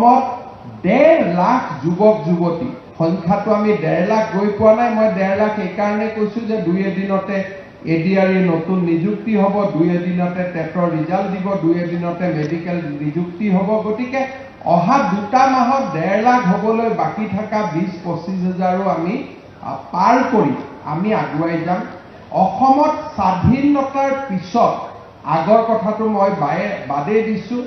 1.5 লাখ যুৱক যুৱতী সংখ্যাটো আমি 1.5 লাখ গৈ পোৱা নাই। মই 1.5 লাখ এইকাৰণে কৈছো যে 2 এদিনতে এডিআৰই নতুন নিযুক্তি হ'ব, 2 এদিনতে টেটৰ ৰিজাল্ট দিব, 2 এদিনতে মেডিকেল নিযুক্তি হ'ব। গতিকে অহা 2টা মাহত 1.5 লাখ হ'বলৈ বাকি থকা 20-25 হাজাৰো আমি পাৰ কৰি আমি আগুৱাই যাম। অসমত স্বাধীনতাৰ পিছত আগৰ কথাটো মই বাদেই দিছো,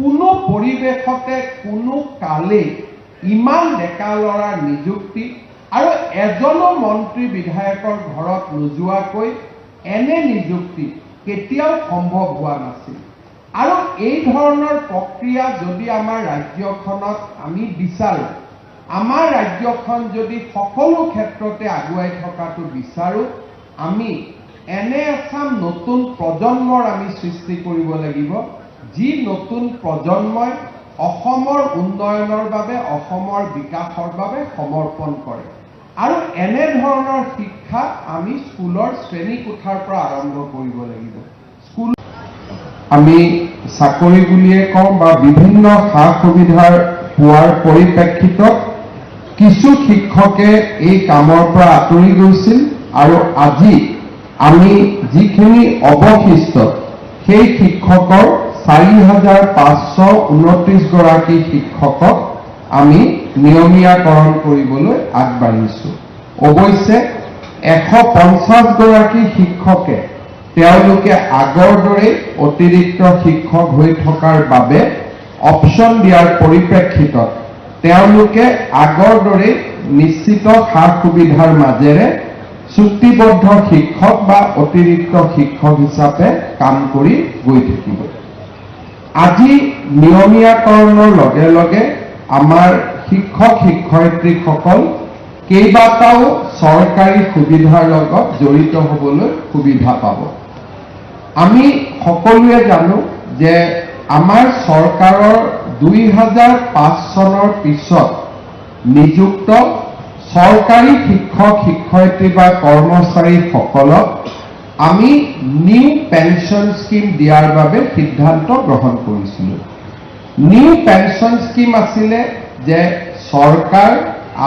কোনো পৰিৱেশতে কোনো কালে ইমান ডেকা ল'ৰাৰ নিযুক্তি আৰু এজনো মন্ত্ৰী বিধায়কৰ ঘৰত নোযোৱাকৈ এনে নিযুক্তি কেতিয়াও সম্ভৱ হোৱা নাছিল। আৰু এই ধৰণৰ প্ৰক্ৰিয়া যদি আমাৰ ৰাজ্যখনত আমি বিচাৰো, আমাৰ ৰাজ্যখন যদি সকলো ক্ষেত্ৰতে আগুৱাই থকাটো বিচাৰো, আমি এনে এচাম নতুন প্ৰজন্মৰ আমি সৃষ্টি কৰিব লাগিব, যি নতুন প্ৰজন্মই অসমৰ উন্নয়নৰ বাবে, অসমৰ বিকাশৰ বাবে সমৰ্পণ কৰে। আৰু এনে ধৰণৰ শিক্ষা আমি স্কুলৰ শ্ৰেণীকোঠাৰ পৰা আৰম্ভ কৰিব লাগিব। স্কুল আমি চাকৰি বুলিয়ে কওঁ বা বিভিন্ন সা সুবিধাৰ পোৱাৰ পৰিপ্ৰেক্ষিতত কিছু শিক্ষকে এই কামৰ পৰা আঁতৰি গৈছিল আৰু আজি আমি যিখিনি অৱশিষ্ট সেই শিক্ষকৰ 4,529 গৰাকী শিক্ষকক আমি নিয়মীয়াকৰণ কৰিবলৈ আগবাঢ়িছো। অৱশ্যে 150 গৰাকী শিক্ষকে তেওঁলোকে আগৰ দৰে অতিৰিক্ত শিক্ষক হৈ থকাৰ বাবে অপশ্যন দিয়াৰ পৰিপ্ৰেক্ষিতত তেওঁলোকে আগৰ দৰে নিশ্চিত সা সুবিধাৰ মাজেৰে চুক্তিবদ্ধ শিক্ষক বা অতিৰিক্ত শিক্ষক হিচাপে কাম কৰি গৈ থাকিব। আজি নিয়মীয়াকৰণৰ লগে লগে আমাৰ শিক্ষক শিক্ষয়িত্ৰীসকল কেইবাটাও চৰকাৰী সুবিধাৰ লগত জড়িত হ'বলৈ সুবিধা পাব। আমি সকলোৱে জানো যে আমাৰ চৰকাৰৰ 2005 চনৰ পিছত নিযুক্ত চৰকাৰী শিক্ষক শিক্ষয়িত্ৰী বা কৰ্মচাৰীসকলক আমি নিউ পেনশ্যন স্কিম দিয়াৰ বাবে সিদ্ধান্ত গ্ৰহণ কৰিছিলোঁ। নিউ পেনশ্যন স্কিম আছিলে যে চৰকাৰ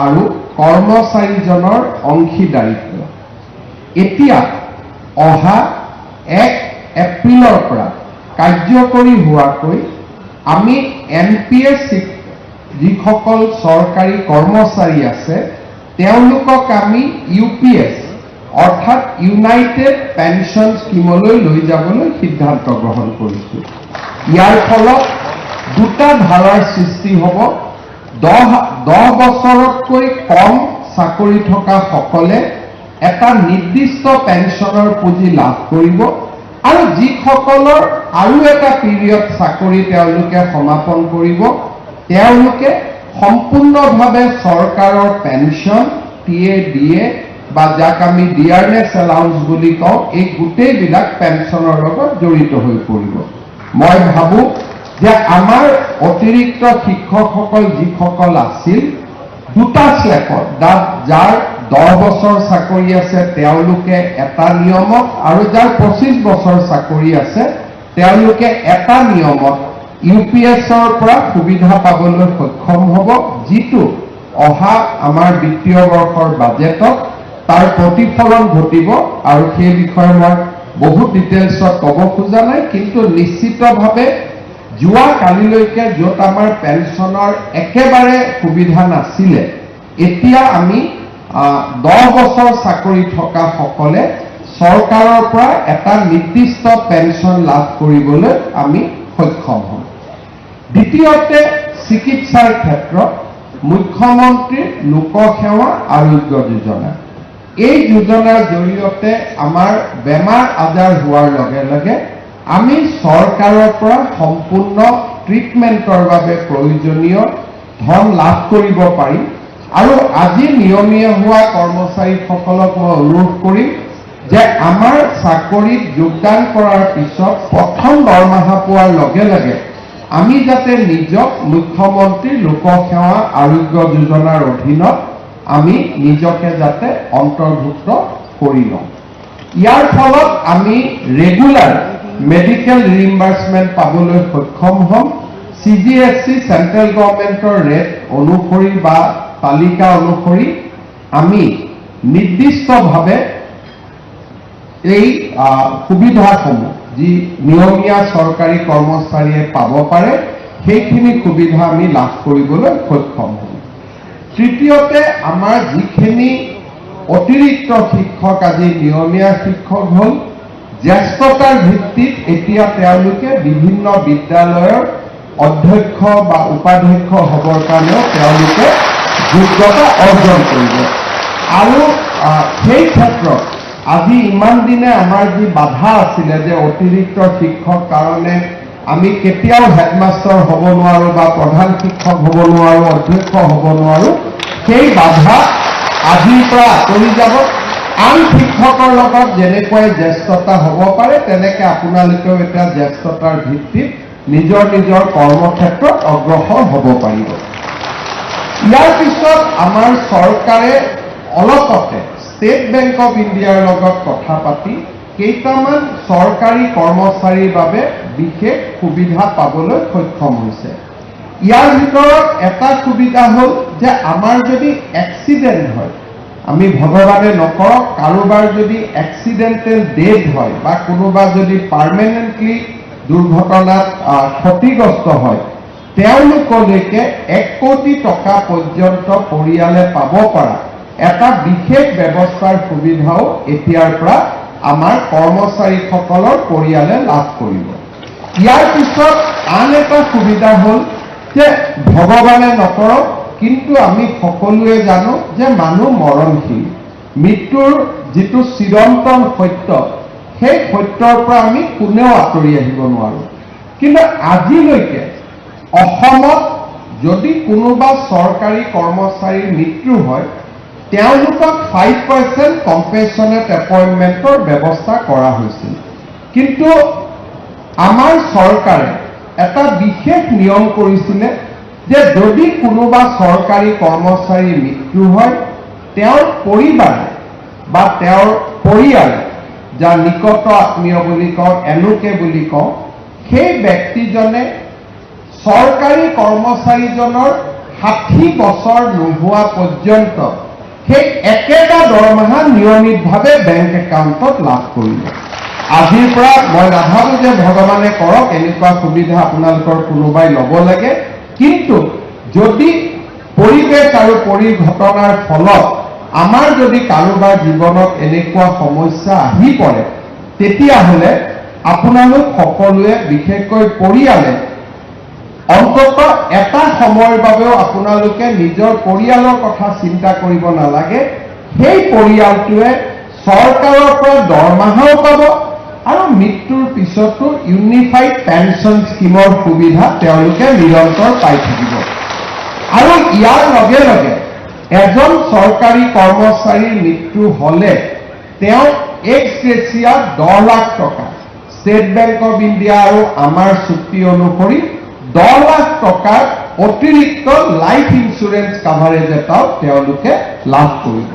আৰু কৰ্মচাৰীজনৰ অংশীদাৰিত্ব। এতিয়া অহা 1 এপ্ৰিলৰ পৰা কাৰ্যকৰী হোৱাকৈ আমি NPS যিসকল চৰকাৰী কৰ্মচাৰী আছে তেওঁলোকক আমি UPS অৰ্থাৎ ইউনাইটেড পেনশ্যন স্কিমলৈ লৈ যাবলৈ সিদ্ধান্ত গ্ৰহণ কৰিছো। ইয়াৰ ফলত 2টা ধাৰাৰ সৃষ্টি হ'ব। 10 বছৰতকৈ কম চাকৰি থকা সকলে এটা নিৰ্দিষ্ট পেনশ্যনৰ পুঁজি লাভ কৰিব আৰু যিসকলৰ আৰু এটা পিৰিয়ড চাকৰি তেওঁলোকে সমাপন কৰিব তেওঁলোকে সম্পূৰ্ণভাৱে চৰকাৰৰ পেনশ্যন TADA বা যাক আমি ডিয়াৰনেছ এলাউন্স বুলি কওঁ, এই গোটেইবিলাক পেনশ্যনৰ লগত জড়িত হৈ পৰিব। মই ভাবোঁ যে আমাৰ অতিৰিক্ত শিক্ষকসকল যিসকল আছিল 2টা স্লেপত, যাৰ 10 বছৰ চাকৰি আছে তেওঁলোকে এটা নিয়মত আৰু যাৰ 25 বছৰ চাকৰি আছে তেওঁলোকে এটা নিয়মত UPSৰ পৰা সুবিধা পাবলৈ সক্ষম হ'ব, যিটো অহা আমাৰ বিত্তীয় বৰ্ষৰ বাজেটত তাৰ প্ৰতিফলন ঘটিব। আৰু সেই বিষয়ে মই বহুত ডিটেইলছত ক'ব খোজা নাই, কিন্তু নিশ্চিতভাৱে যোৱা কালিলৈকে য'ত আমাৰ পেনশ্যনৰ একেবাৰে সুবিধা নাছিলে, এতিয়া আমি 10 বছৰ চাকৰি থকা সকলে চৰকাৰৰ পৰা এটা নিৰ্দিষ্ট পেনশ্যন লাভ কৰিবলৈ আমি সক্ষম হ'ম। দ্বিতীয়তে চিকিৎসাৰ ক্ষেত্ৰত মুখ্যমন্ত্ৰীৰ লোকসেৱা আৰোগ্য যোজনা। এই যোজনাৰ জৰিয়তে আমাৰ বেমাৰ আজাৰ হোৱাৰ লগে লগে আমি চৰকাৰৰ পৰা সম্পূৰ্ণ ট্ৰিটমেণ্টৰ বাবে প্ৰয়োজনীয় ধন লাভ কৰিব পাৰিম। আৰু আজি নিয়মীয়া হোৱা কৰ্মচাৰীসকলক মই অনুৰোধ কৰিম যে আমাৰ চাকৰিত যোগদান কৰাৰ পিছত প্ৰথম দৰমহা পোৱাৰ লগে লগে আমি যাতে নিজক মুখ্যমন্ত্ৰী লোকসেৱা আৰোগ্য যোজনাৰ অধীনত আমি নিজকে যাতে অন্তৰ্ভুক্ত কৰি লওঁ। ইয়াৰ ফলত আমি ৰেগুলাৰ মেডিকেল ৰিইম্বাৰ্সমেণ্ট পাবলৈ সক্ষম হ'ম। CGSC চেন্ট্ৰেল গভৰ্ণমেণ্টৰ ৰেট অনুসৰি বা তালিকা অনুসৰি আমি নিৰ্দিষ্টভাৱে এই সুবিধাসমূহ যি নিয়মীয়া চৰকাৰী কৰ্মচাৰীয়ে পাব পাৰে সেইখিনি সুবিধা আমি লাভ কৰিবলৈ সক্ষম হ'ম। তৃতীয়তে আমাৰ যিখিনি অতিৰিক্ত শিক্ষক আজি নিয়মীয়া শিক্ষক হ'ল, জ্যেষ্ঠতাৰ ভিত্তিত এতিয়া তেওঁলোকে বিভিন্ন বিদ্যালয়ৰ অধ্যক্ষ বা উপাধ্যক্ষ হ'বৰ কাৰণেও তেওঁলোকে যোগ্যতা অৰ্জন কৰিব। আৰু সেই ক্ষেত্ৰত আজি ইমান দিনে আমাৰ যি বাধা আছিলে যে অতিৰিক্ত শিক্ষক কাৰণে আমি কেতিয়াও হেডমাষ্টাৰ হ'ব নোৱাৰো বা প্ৰধান শিক্ষক হ'ব নোৱাৰো, অধ্যক্ষ হ'ব নোৱাৰো, সেই বাধা আজিৰ পৰা আঁতৰি যাব। আন শিক্ষকৰ লগত যেনেকৈ জ্যেষ্ঠতা হ'ব পাৰে তেনেকৈ আপোনালোকেও এতিয়া জ্যেষ্ঠতাৰ ভিত্তিত নিজৰ নিজৰ কৰ্মক্ষেত্ৰত অগ্ৰসৰ হ'ব পাৰিব। ইয়াৰ পিছত আমাৰ চৰকাৰে অলপতে ষ্টেট বেংক অফ ইণ্ডিয়াৰ লগত কথা পাতি কেইটামান চৰকাৰী কৰ্মচাৰীৰ বাবে বিশেষ সুবিধা পাবলৈ সক্ষম হৈছে। ইয়াৰ ভিতৰত এটা সুবিধা হ'ল যে আমাৰ যদি এক্সিডেণ্ট হয়, আমি ভগৱানে নকৰক কাৰোবাৰ যদি এক্সিডেণ্টেল ডেথ হয় বা কোনোবা যদি পাৰ্মানেণ্টলি দুৰ্ঘটনাত ক্ষতিগ্ৰস্ত হয়, তেওঁলোকলৈকে 1 কোটি টকা পৰ্যন্ত পৰিয়ালে পাব পৰা এটা বিশেষ ব্যৱস্থাৰ সুবিধাও এতিয়াৰ পৰা আমাৰ কৰ্মচাৰীসকলৰ পৰিয়ালে লাভ কৰিব। ইয়াৰ পিছত আন এটা সুবিধা হ'ল যে ভগৱানে নকৰক কিন্তু আমি সকলোৱে জানো যে মানুহ মৰণশীল, মৃত্যুৰ যিটো চিৰন্তন সত্য সেই সত্যৰ পৰা আমি কোনেও আঁতৰি আহিব নোৱাৰো। কিন্তু আজিলৈকে অসমত যদি কোনোবা চৰকাৰী কৰ্মচাৰীৰ মৃত্যু হয় তেওঁলোকক 5% কম্পেনচনেট এপইণ্টমেণ্টৰ ব্যৱস্থা কৰা হৈছিল। কিন্তু আমাৰ চৰকাৰে এটা বিশেষ নিয়ম কৰিছিলে যে যদি কোনোবা চৰকাৰী কৰ্মচাৰীৰ মৃত্যু হয় তেওঁৰ পৰিবাৰে বা তেওঁৰ পৰিয়াল, যাৰ নিকট আত্মীয় বুলি কওঁ, এলোকে বুলি কওঁ, সেই ব্যক্তিজনে চৰকাৰী কৰ্মচাৰীজনৰ 60 বছৰ নোহোৱা পৰ্যন্ত সেই একেটা দৰমহা নিয়মিতভাৱে বেংক একাউণ্টত লাভ কৰিব। আজিৰ পৰা মই নাভাবোঁ যে ভগৱানে কৰক এনেকুৱা সুবিধা আপোনালোকৰ কোনোবাই ল'ব লাগে, কিন্তু যদি পৰিৱেশ আৰু পৰিঘটনাৰ ফলত আমাৰ যদি কাৰোবাৰ জীৱনত এনেকুৱা সমস্যা আহি পৰে তেতিয়াহ'লে আপোনালোক সকলোৱে বিশেষকৈ পৰিয়ালে অন্তত এটা সময়ৰ বাবেও আপোনালোকে নিজৰ পৰিয়ালৰ কথা চিন্তা কৰিব নালাগে। সেই পৰিয়ালটোৱে চৰকাৰৰ পৰা দৰমহাও পাব আৰু মৃত্যুৰ পিছতো ইউনিফাইড পেঞ্চন স্কিমৰ সুবিধা তেওঁলোকে নিৰন্তৰ পাই থাকিব। আৰু ইয়াৰ লগে লগে এজন চৰকাৰী কৰ্মচাৰীৰ মৃত্যু হ'লে তেওঁ এক্স গ্ৰেচিয়া 10 লাখ টকা ষ্টেট বেংক অফ ইণ্ডিয়া আৰু আমাৰ চুক্তি অনুসৰি 10 লাখ টকাৰ অতিৰিক্ত লাইফ ইঞ্চুৰেঞ্চ কাভাৰেজ এটাও তেওঁলোকে লাভ কৰিব।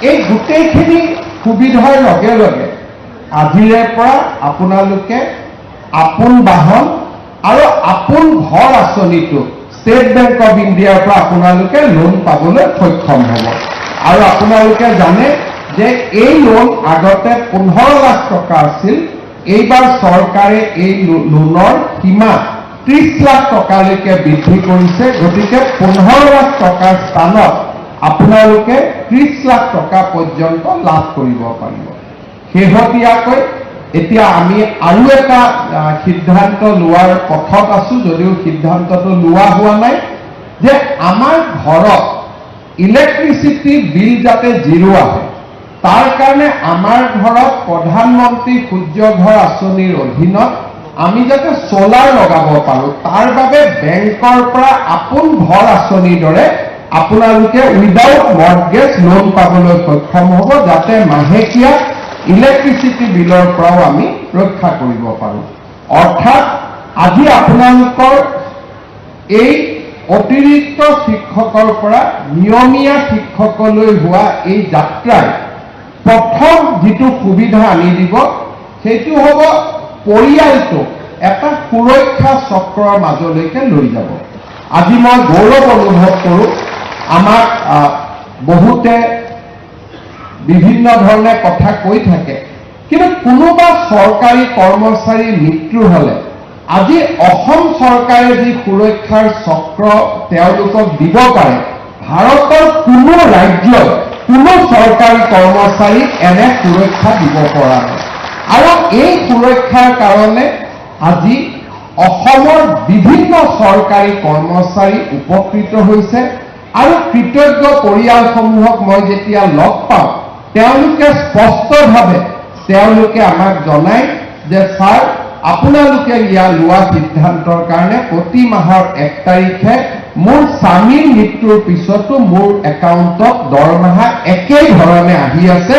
এই গোটেইখিনি সুবিধাৰ লগে লগে আজিৰে পৰা আপোনালোকে আপোন বাহন আৰু আপোন ঘৰ আঁচনিটো ষ্টেট বেংক অফ ইণ্ডিয়াৰ পৰা আপোনালোকে লোন পাবলৈ সক্ষম হ'ব। আৰু আপোনালোকে জানে যে এই লোন আগতে 15 লাখ টকা আছিল, এইবাৰ চৰকাৰে এই লোনৰ সীমা 30 লাখ টকালৈকে বৃদ্ধি কৰিছে। গতিকে 15 লাখ টকাৰ স্থানত আপোনালোকে 30 লাখ টকা পৰ্যন্ত লাভ কৰিব পাৰিব। শেহতীয়াকৈ এতিয়া আমি আৰু এটা সিদ্ধান্ত লোৱাৰ পথত আছো, যদিও সিদ্ধান্তটো লোৱা হোৱা নাই, যে আমাৰ ঘৰত ইলেক্ট্ৰিচিটি বিল যাতে জিৰ' আহে তাৰ কাৰণে আমাৰ ঘৰত প্ৰধানমন্ত্ৰী সূৰ্য ঘৰ আঁচনিৰ অধীনত আমি যাতে সোলাৰ লগাব পাৰোঁ তাৰ বাবে বেংকৰ পৰা আপোন ঘৰ আঁচনিৰ দৰে আপোনালোকে উইদাউট মৰ্টগেজ লোন পাবলৈ সক্ষম হ'ব, যাতে মাহেকীয়া ইলেক্ট্ৰিচিটি বিলৰ পৰাও আমি ৰক্ষা কৰিব পাৰোঁ। অৰ্থাৎ আজি আপোনালোকৰ এই অতিৰিক্ত শিক্ষকৰ পৰা নিয়মীয়া শিক্ষকলৈ হোৱা এই যাত্ৰাই প্ৰথম যিটো সুবিধা আনি দিব সেইটো হ'ব পৰিয়ালটোক এটা সুৰক্ষা চক্ৰৰ মাজলৈকে লৈ যাব। আজি মই গৌৰৱ অনুভৱ কৰোঁ, আমাক বহুতে বিভিন্ন ধৰণে কথা কৈ থাকে, কিন্তু কোনোবা চৰকাৰী কৰ্মচাৰী মৃত্যু হ'লে আজি অসম চৰকাৰে যি সুৰক্ষাৰ চক্ৰ তেওঁলোকক দিব পাৰে, ভাৰতৰ কোনো ৰাজ্যই কোনো চৰকাৰী কৰ্মচাৰী এনে সুৰক্ষা দিব পৰা নাই। আৰু এই সুৰক্ষাৰ কাৰণে আজি অসমৰ বিভিন্ন চৰকাৰী কৰ্মচাৰী উপকৃত হৈছে। আৰু কৃতজ্ঞ পৰিয়ালসমূহক মই যেতিয়া লগ পাওঁ, তেওঁলোকে স্পষ্টভাৱে তেওঁলোকে আমাক জনায় যে ছাৰ, আপোনালোকে লোৱা সিদ্ধান্তৰ কাৰণে প্ৰতি মাহৰ 1 তাৰিখে মোৰ স্বামীৰ মৃত্যুৰ পিছতো মোৰ একাউণ্টত দৰমহা একেই ধৰণে আহি আছে।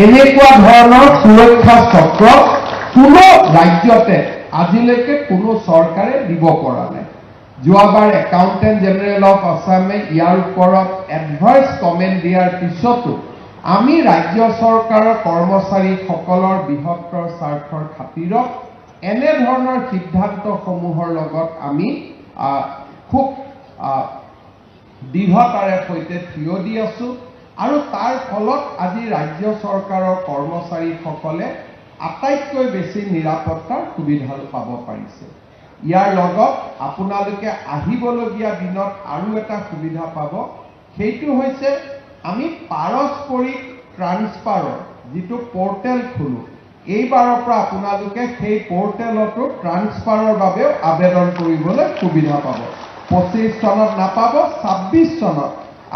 এনেকুৱা ধৰণৰ সুৰক্ষা চক্ৰ কোনো ৰাজ্যতে আজিলৈকে কোনো চৰকাৰে দিব পৰা নাই। যোৱাবাৰ একাউণ্টেণ্ট জেনেৰেল অফ আছামে ইয়াৰ ওপৰত এডভাইচ কমেণ্ট দিয়াৰ পিছতো আমি ৰাজ্য চৰকাৰৰ কৰ্মচাৰীসকলৰ বৃহত্তৰ স্বাৰ্থৰ খাতিৰত এনেধৰণৰ সিদ্ধান্তসমূহৰ লগত আমি খুব দৃঢ়তাৰে সৈতে থিয় দি আছো। আৰু তাৰ ফলত আজি ৰাজ্য চৰকাৰৰ কৰ্মচাৰীসকলে আটাইতকৈ বেছি নিৰাপত্তাৰ সুবিধা পাব পাৰিছে। ইয়াৰ লগত আপোনালোকে আহিবলগীয়া দিনত আৰু এটা সুবিধা পাব, সেইটো হৈছে আমি পাৰস্পৰিক ট্ৰান্সফাৰৰ যিটো পৰ্টেল খোলো, এইবাৰৰ পৰা আপোনালোকে সেই পৰ্টেলতো ট্ৰান্সফাৰৰ বাবেও আবেদন কৰিবলৈ সুবিধা পাব। 25 চনত নাপাব, 26 চনত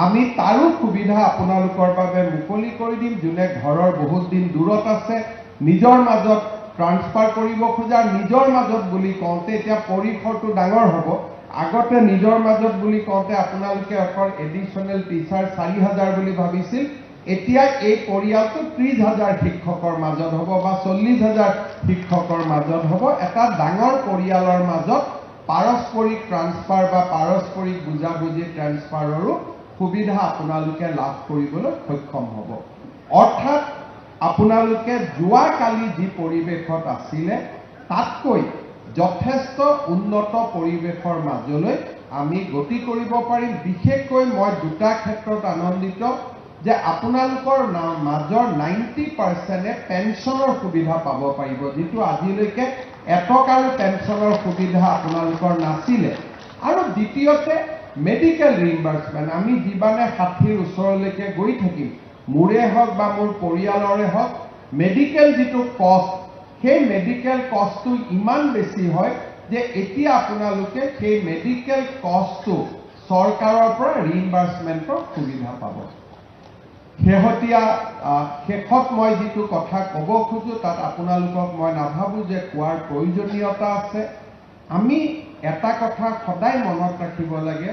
আমি তাৰো সুবিধা আপোনালোকৰ বাবে মুকলি কৰি দিম। যোনে ঘৰৰ বহুত দিন দূৰত আছে, নিজৰ মাজত ট্ৰান্সফাৰ কৰিব খোজা, নিজৰ মাজত বুলি কওঁতে এতিয়া পৰিসৰটো ডাঙৰ হ'ব। আগতে নিজৰ মাজত বুলি কওঁতে আপোনালোকে অকল এডিশ্যনেল টিচাৰ 4,000 বুলি ভাবিছিল, এতিয়া এই পৰিয়ালটো 30,000 শিক্ষকৰ মাজত হ'ব বা 40,000 শিক্ষকৰ মাজত হ'ব। এটা ডাঙৰ পৰিয়ালৰ মাজত পাৰস্পৰিক ট্ৰান্সফাৰ বা পাৰস্পৰিক বুজাবুজি ট্ৰান্সফাৰৰো সুবিধা আপোনালোকে লাভ কৰিবলৈ সক্ষম হ'ব। অৰ্থাৎ আপোনালোকে যোৱাকালি যি পৰিৱেশত আছিলে তাতকৈ যথেষ্ট উন্নত পৰিৱেশৰ মাজলৈ আমি গতি কৰিব পাৰিম। বিশেষকৈ মই দুটা ক্ষেত্ৰত আনন্দিত যে আপোনালোকৰ মাজৰ 90%এ পেঞ্চনৰ সুবিধা পাব পাৰিব, যিটো আজিলৈকে এটকাৰো পেঞ্চনৰ সুবিধা আপোনালোকৰ নাছিলে। আৰু দ্বিতীয়তে মেডিকেল ৰিইম্বাৰ্সমেণ্ট, আমি যিমানে 60ৰ ওচৰলৈকে গৈ থাকিম, মোৰে হওক বা মোৰ পৰিয়ালৰে হওক, মেডিকেল যিটো কষ্ট, সেই মেডিকেল কষ্টটো ইমান বেছি হয় যে এতিয়া আপোনালোকে সেই মেডিকেল কষ্টটো চৰকাৰৰ পৰা ৰিইম্বাৰ্সমেণ্টৰ সুবিধা পাব। শেষত মই যিটো কথা ক'ব খোজো তাত আপোনালোকক মই নাভাবোঁ যে কোৱাৰ প্ৰয়োজনীয়তা আছে। আমি এটা কথা সদায় মনত ৰাখিব লাগে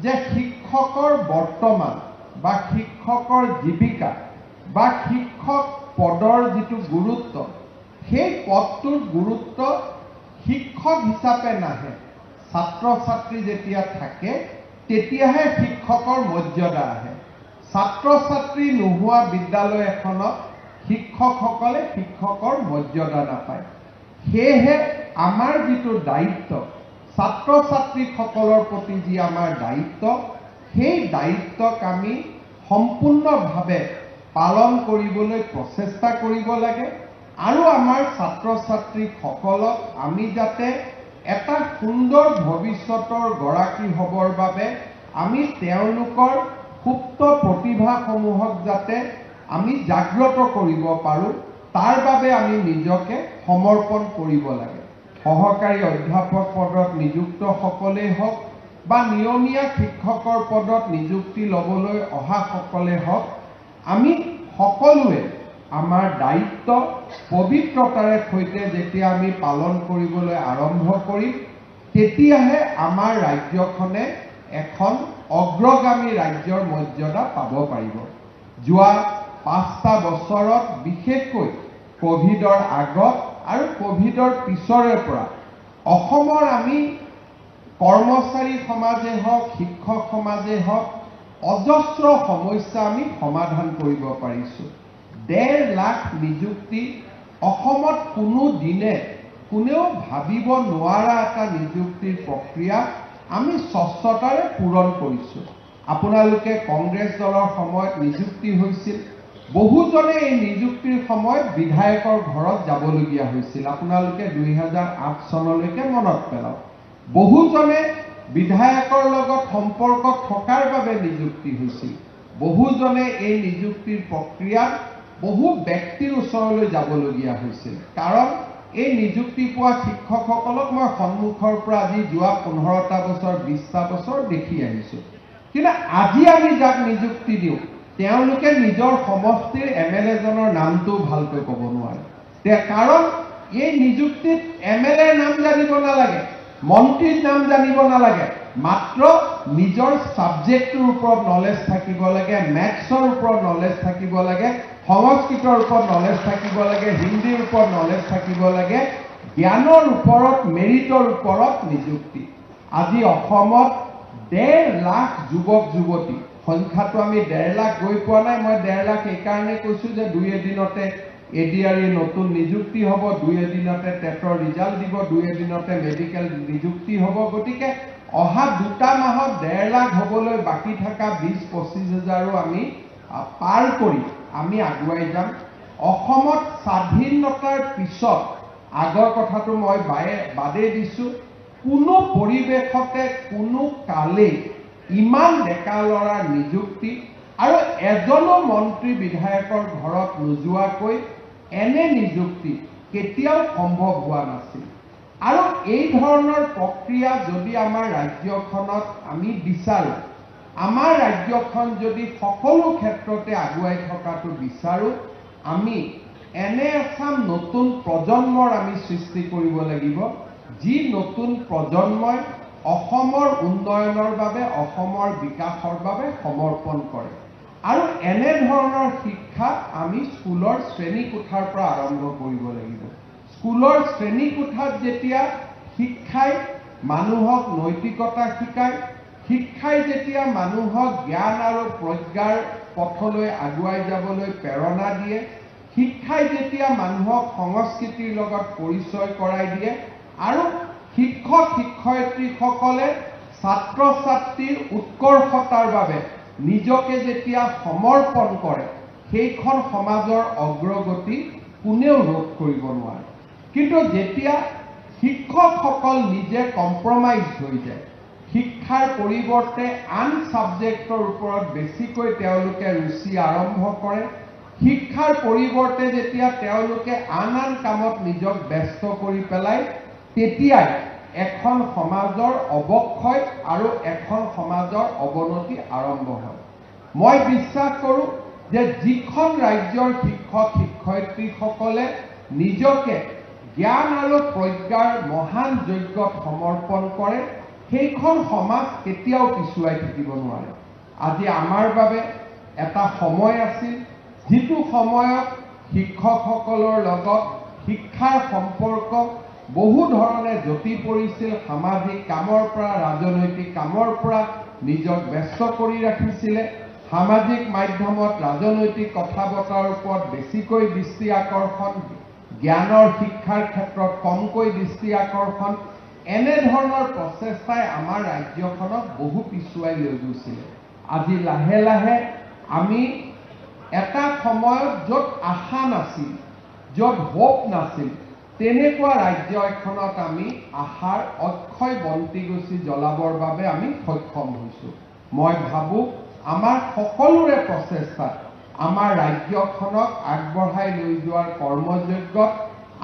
যে শিক্ষকৰ বৰ্তমান বা শিক্ষকৰ জীৱিকা বা শিক্ষক পদৰ যিটো গুৰুত্ব, সেই পদটোৰ গুৰুত্ব শিক্ষক হিচাপে নাহে। ছাত্ৰ ছাত্ৰী যেতিয়া থাকে তেতিয়াহে শিক্ষকৰ মৰ্যাদা আহে। ছাত্ৰ ছাত্ৰী নোহোৱা বিদ্যালয় এখনত শিক্ষকসকলে শিক্ষকৰ মৰ্যাদা নাপায়। সেয়েহে আমাৰ যিটো দায়িত্ব, ছাত্ৰ ছাত্ৰীসকলৰ প্ৰতি যি আমাৰ দায়িত্ব, সেই দায়িত্বক আমি সম্পূৰ্ণভাৱে পালন কৰিবলৈ প্ৰচেষ্টা কৰিব লাগে। আৰু আমাৰ ছাত্ৰ ছাত্ৰীসকলক আমি যাতে এটা সুন্দৰ ভৱিষ্যতৰ গৰাকী হ'বৰ বাবে আমি তেওঁলোকৰ সুপ্ত প্ৰতিভাসমূহক যাতে আমি জাগ্ৰত কৰিব পাৰোঁ, তাৰ বাবে আমি নিজকে সমৰ্পণ কৰিব লাগে। সহকাৰী অধ্যাপক পদত নিযুক্ত সকলেই হওক বা নিয়মীয়া শিক্ষকৰ পদত নিযুক্তি ল'বলৈ অহা সকলে হওক, আমি সকলোৱে আমাৰ দায়িত্ব পবিত্ৰতাৰে সৈতে যেতিয়া আমি পালন কৰিবলৈ আৰম্ভ কৰিম, তেতিয়াহে আমাৰ ৰাজ্যখনে এখন অগ্ৰগামী ৰাজ্যৰ মৰ্যাদা পাব পাৰিব। যোৱা 5টা বছৰত বিশেষকৈ কোভিডৰ আগত আৰু কোভিডৰ পিছৰে পৰা অসমৰ আমি কৰ্মচাৰী সমাজে হওক, শিক্ষক সমাজে হওক, অজস্ৰ সমস্যা আমি সমাধান কৰিব পাৰিছোঁ। 1.5 লাখ নিযুক্তি অসমত কোনো দিনে কোনেও ভাবিব নোৱাৰা এটা নিযুক্তিৰ প্ৰক্ৰিয়া আমি স্বচ্ছতাৰে পূৰণ কৰিছোঁ। আপোনালোকে কংগ্ৰেছ দলৰ সময়ত নিযুক্তি হৈছিল, বহুজনে এই নিযুক্তিৰ সময়ত বিধায়কৰ ঘৰত যাবলগীয়া হৈছিল। আপোনালোকে 2008 চনলৈকে মনত পেলাওক। বহুজনে বিধায়কৰ লগত সম্পৰ্ক থকাৰ বাবে নিযুক্তি হৈছিল। বহুজনে এই নিযুক্তিৰ প্ৰক্ৰিয়াত বহু ব্যক্তিৰ ওচৰলৈ যাবলগীয়া হৈছিল। কাৰণ এই নিযুক্তি পোৱা শিক্ষকসকলক মই সন্মুখৰ পৰা আজি যোৱা 15টা বছৰ 20টা বছৰ দেখি আহিছোঁ। কিন্তু আজি আমি যাক নিযুক্তি দিওঁ তেওঁলোকে নিজৰ সমষ্টিৰ MLA জনৰ নামটো ভালকৈ ক'ব নোৱাৰে। কাৰণ এই নিযুক্তিত MLA ৰ নাম জানিব নালাগে, মন্ত্ৰীৰ নাম জানিব নালাগে, মাত্ৰ নিজৰ ছাবজেক্টৰ ওপৰত নলেজ থাকিব লাগে, মেথছৰ ওপৰত নলেজ থাকিব লাগে, সংস্কৃতৰ ওপৰত নলেজ থাকিব লাগে, হিন্দীৰ ওপৰত নলেজ থাকিব লাগে, জ্ঞানৰ ওপৰত মেৰিটৰ ওপৰত নিযুক্তি। আজি অসমত 1.5 লাখ যুৱক যুৱতী, সংখ্যাটো আমি 1.5 লাখ গৈ পোৱা নাই। মই 1.5 লাখ এইকাৰণে কৈছোঁ যে 2 এদিনতে ADR নতুন নিযুক্তি হ'ব, 2 এদিনতে টেটৰ ৰিজাল্ট দিব, 2 এদিনতে মেডিকেল নিযুক্তি হ'ব। গতিকে অহা 2টা মাহত 1.5 লাখ হ'বলৈ বাকী থকা 20-25 হাজাৰো আমি পাৰ কৰি আমি আগুৱাই যাম। অসমত স্বাধীনতাৰ পিছত আগৰ কথাটো মই বাদেই দিছোঁ, কোনো পৰিৱেশতে কোনো কালেই ইমান ডেকা ল'ৰাৰ নিযুক্তি আৰু এজনো মন্ত্ৰী বিধায়কৰ ঘৰত নোযোৱাকৈ এনে নিযুক্তি কেতিয়াও সম্ভৱ হোৱা নাছিল। আৰু এই ধৰণৰ প্ৰক্ৰিয়া যদি আমাৰ ৰাজ্যখনত আমি বিচাৰোঁ, আমাৰ ৰাজ্যখন যদি সকলো ক্ষেত্ৰতে আগুৱাই থকাটো বিচাৰোঁ, আমি এনে এচাম নতুন প্ৰজন্মৰ আমি সৃষ্টি কৰিব লাগিব, যি নতুন প্ৰজন্মই অসমৰ উন্নয়নৰ বাবে, অসমৰ বিকাশৰ বাবে সমৰ্পণ কৰে। আৰু এনে ধৰণৰ শিক্ষা আমি স্কুলৰ শ্ৰেণীকোঠাৰ পৰা আৰম্ভ কৰিব লাগিব। স্কুলৰ শ্ৰেণীকোঠাত যেতিয়া শিক্ষাই মানুহক নৈতিকতা শিকায়, শিক্ষাই যেতিয়া মানুহক জ্ঞান আৰু প্ৰজ্ঞাৰ পথলৈ আগুৱাই যাবলৈ প্ৰেৰণা দিয়ে, শিক্ষাই যেতিয়া মানুহক সংস্কৃতিৰ লগত পৰিচয় কৰাই দিয়ে, আৰু শিক্ষক শিক্ষয়িত্ৰীসকলে ছাত্ৰ ছাত্ৰীৰ উৎকৰ্ষতাৰ বাবে নিজকে যেতিয়া সমৰ্পণ কৰে, সেইখন সমাজৰ অগ্ৰগতি কোনেও ৰোধ কৰিব নোৱাৰে। কিন্তু যেতিয়া শিক্ষকসকল নিজে কম্প্ৰমাইজ হৈ যায়, শিক্ষাৰ পৰিৱৰ্তে আন ছাবজেক্টৰ ওপৰত বেছিকৈ তেওঁলোকে ৰুচি আৰম্ভ কৰে, শিক্ষাৰ পৰিৱৰ্তে যেতিয়া তেওঁলোকে আন কামত নিজক ব্যস্ত কৰি পেলায়, তেতিয়াই এখন সমাজৰ অৱক্ষয় আৰু এখন সমাজৰ অৱনতি আৰম্ভ হয়। মই বিশ্বাস কৰোঁ যে যিখন ৰাজ্যৰ শিক্ষক শিক্ষয়িত্ৰীসকলে নিজকে জ্ঞান আৰু প্ৰজ্ঞাৰ মহান যজ্ঞত সমৰ্পণ কৰে, সেইখন সমাজ কেতিয়াও পিছুৱাই থাকিব নোৱাৰে। আজি আমাৰ বাবে এটা সময় আছিল, যিটো সময়ত শিক্ষকসকলৰ লগত শিক্ষাৰ সম্পৰ্ক বহু ধৰণে জটি পৰিছিল। সামাজিক কামৰ পৰা, ৰাজনৈতিক কামৰ পৰা নিজক ব্যস্ত কৰি ৰাখিছিলে। সামাজিক মাধ্যমত ৰাজনৈতিক কথা বতৰাৰ ওপৰত বেছিকৈ দৃষ্টি আকৰ্ষণ, জ্ঞানৰ শিক্ষাৰ ক্ষেত্ৰত কমকৈ দৃষ্টি আকৰ্ষণ, এনেধৰণৰ প্ৰচেষ্টাই আমাৰ ৰাজ্যখনক বহু পিছুৱাই লৈ গৈছিলে। আজি লাহে লাহে আমি এটা সময়ত য'ত আশা নাছিল, য'ত হোপ নাছিল, তেনেকুৱা ৰাজ্য এখনত আমি আশাৰ অক্ষয় বন্তিগছি জ্বলাবৰ বাবে আমি সক্ষম হৈছোঁ। মই ভাবোঁ আমাৰ সকলোৰে প্ৰচেষ্টাত আমাৰ ৰাজ্যখনক আগবঢ়াই লৈ যোৱাৰ কৰ্মযজ্ঞত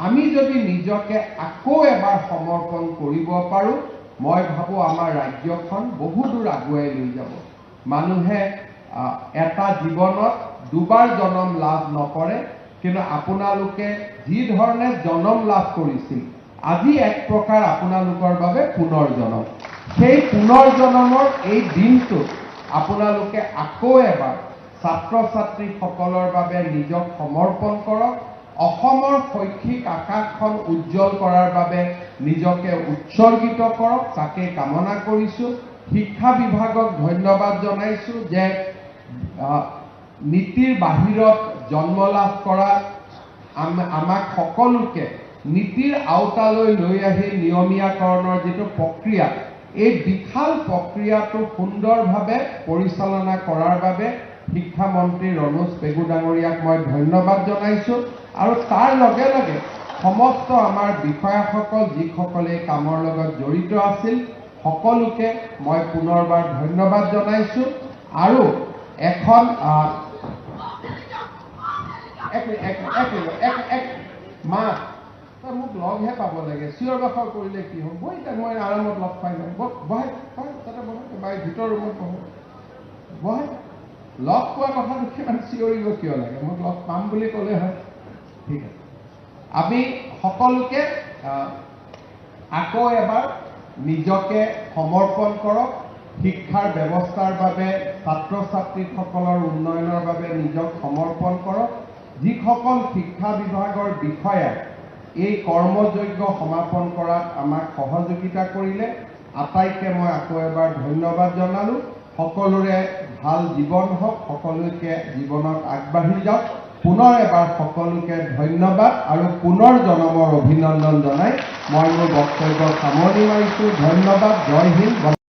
আমি যদি নিজকে আকৌ এবাৰ সমৰ্পণ কৰিব পাৰোঁ, মই ভাবোঁ আমাৰ ৰাজ্যখন বহু দূৰ আগুৱাই লৈ যাব। মানুহে এটা জীৱনত দুবাৰ জন্ম লাভ নকৰে, কিন্তু আপোনালোকে যি ধৰণে জন্ম লাভ কৰিছিল, আজি এক প্ৰকাৰ আপোনালোকৰ বাবে পুনৰ জন্ম। সেই পুনৰ জন্মৰ এই দিনটোত আপোনালোকে আকৌ এবাৰ ছাত্ৰ ছাত্ৰীসকলৰ বাবে নিজক সমৰ্পণ কৰক, অসমৰ শৈক্ষিক আকাশখন উজ্জ্বল কৰাৰ বাবে নিজকে উৎসৰ্গিত কৰক, তাকে কামনা কৰিছোঁ। শিক্ষা বিভাগক ধন্যবাদ জনাইছোঁ যে নীতিৰ বাহিৰত জন্ম লাভ কৰা আমাক সকলোকে নীতিৰ আওতালৈ লৈ আহি নিয়মীয়াকৰণৰ যিটো প্ৰক্ৰিয়া, এই বিশাল প্ৰক্ৰিয়াটো সুন্দৰভাৱে পৰিচালনা কৰাৰ বাবে শিক্ষামন্ত্ৰী ৰণোজ পেগু ডাঙৰীয়াক মই ধন্যবাদ জনাইছোঁ। আৰু তাৰ লগে লগে সমস্ত আমাৰ বিষয়াসকল যিসকলে এই কামৰ লগত জড়িত আছিল সকলোকে মই পুনৰবাৰ ধন্যবাদ জনাইছোঁ। আৰু এখন মা তই মোক লগহে পাব লাগে, চিঞৰ বাখৰ কৰিলে কি হ'ব? এতিয়া মই আৰামত লগ পাই লওঁ, বহাই তাতে বহাই ভিতৰ ৰুমত বহাই লগ পোৱা কথাটো কিমান চিঞৰিব কিয় লাগে? মোক লগ পাম বুলি ক'লে হয়। ঠিক আছে, আমি সকলোকে আকৌ এবাৰ নিজকে সমৰ্পণ কৰক। শিক্ষাৰ ব্যৱস্থাৰ বাবে, ছাত্ৰ ছাত্ৰীসকলৰ উন্নয়নৰ বাবে নিজক সমৰ্পণ কৰক। যিসকল শিক্ষা বিভাগৰ বিষয়া এই কৰ্মযজ্ঞ সমাপন কৰাত আমাক সহযোগিতা কৰিলে আটাইকে মই আকৌ এবাৰ ধন্যবাদ জনালোঁ। সকলোৰে ভাল জীৱন হওক, সকলোকে জীৱনত আগবাঢ়ি যাওক। পুনৰ এবাৰ সকলোকে ধন্যবাদ আৰু পুনৰ জনমৰ অভিনন্দন জনাই মই মোৰ বক্তব্য সামৰণি মাৰিছোঁ। ধন্যবাদ। জয় হিন্দ।